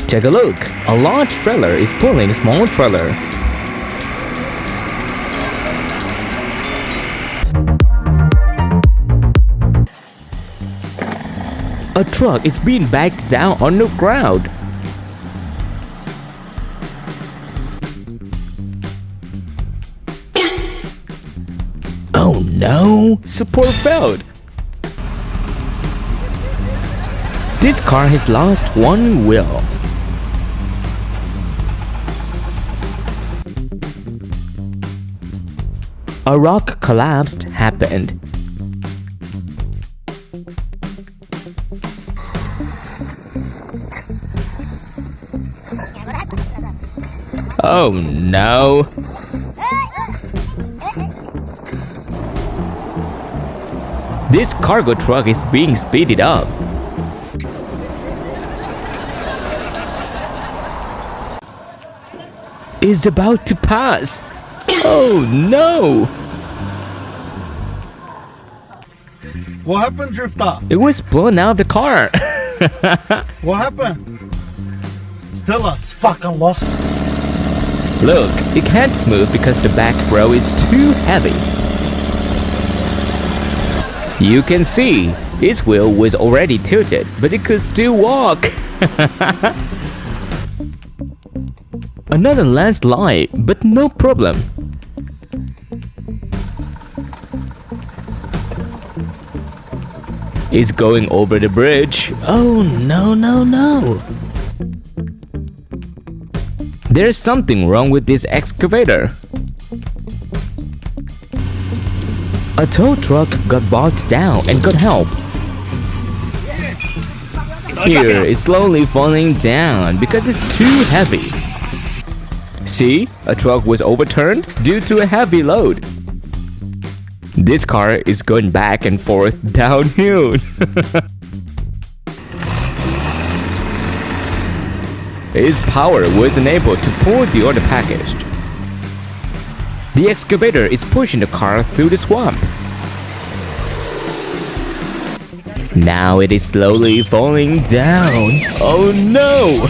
Take a look. A large trailer is pulling a small trailer. A truck is being backed down on the ground. Oh no! Support failed. This car has lost one wheel. A rock collapse happened. Oh no! This cargo truck is being speeded up. It's about to pass. Oh no! What happened, Drifter? It was blown out of the car. What happened? Tell us. Fucking lost. Look, it can't move because the back row is too heavy. You can see, its wheel was already tilted, but it could still walk. Another landslide, but no problem. It's going over the bridge. Oh no, no, no. There's something wrong with this excavator. A tow truck got bogged down and got help. Here, it's slowly falling down because it's too heavy. See, a truck was overturned due to a heavy load. This car is going back and forth downhill. Its power was unable to pull the other package. The excavator is pushing the car through the swamp. Now it is slowly falling down. Oh no!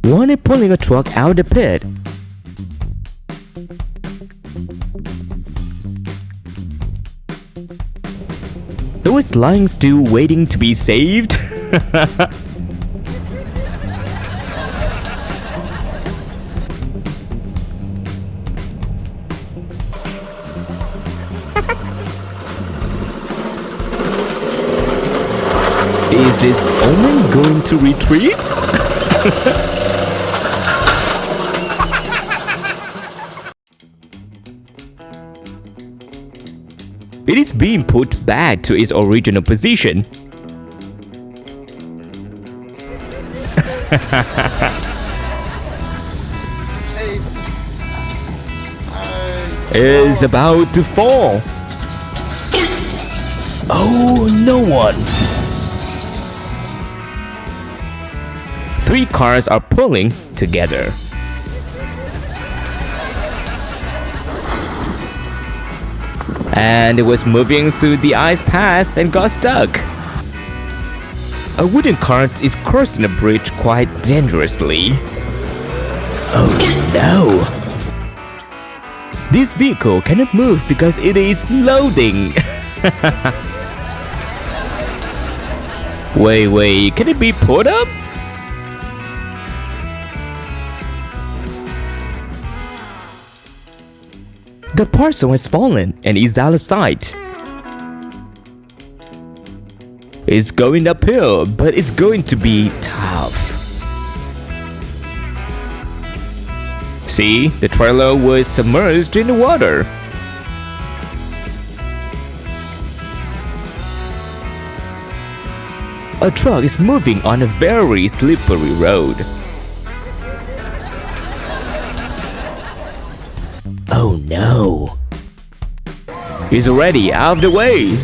One is pulling a truck out of the pit. It was lying still waiting to be saved. Is this omen going to retreat? It is being put back to its original position. Is about to fall. Oh, no one. 3 cars are pulling together. And it was moving through the ice path and got stuck. A wooden cart is crossing the bridge quite dangerously. Oh no! This vehicle cannot move because it is loading. Wait, can it be pulled up? The parcel has fallen and is out of sight. It's going uphill, but it's going to be tough. See, the trailer was submerged in the water. A truck is moving on a very slippery road. Oh no! It's already out of the way!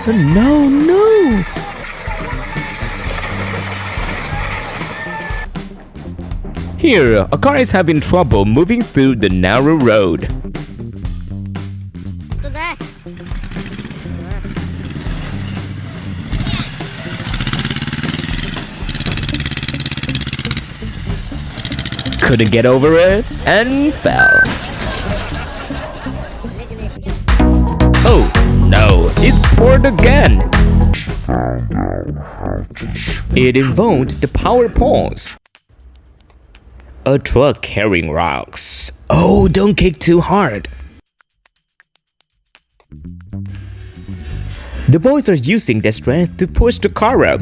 No! Here, a car is having trouble moving through the narrow road. couldn't get over it and fell. Oh no, it's poured again. It invoked the power pause. A truck carrying rocks. Oh, don't kick too hard. The boys are using their strength to push the car up.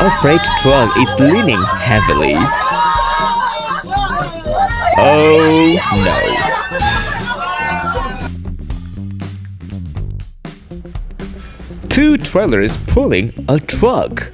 A freight truck is leaning heavily. Oh no. Two trailers pulling a truck.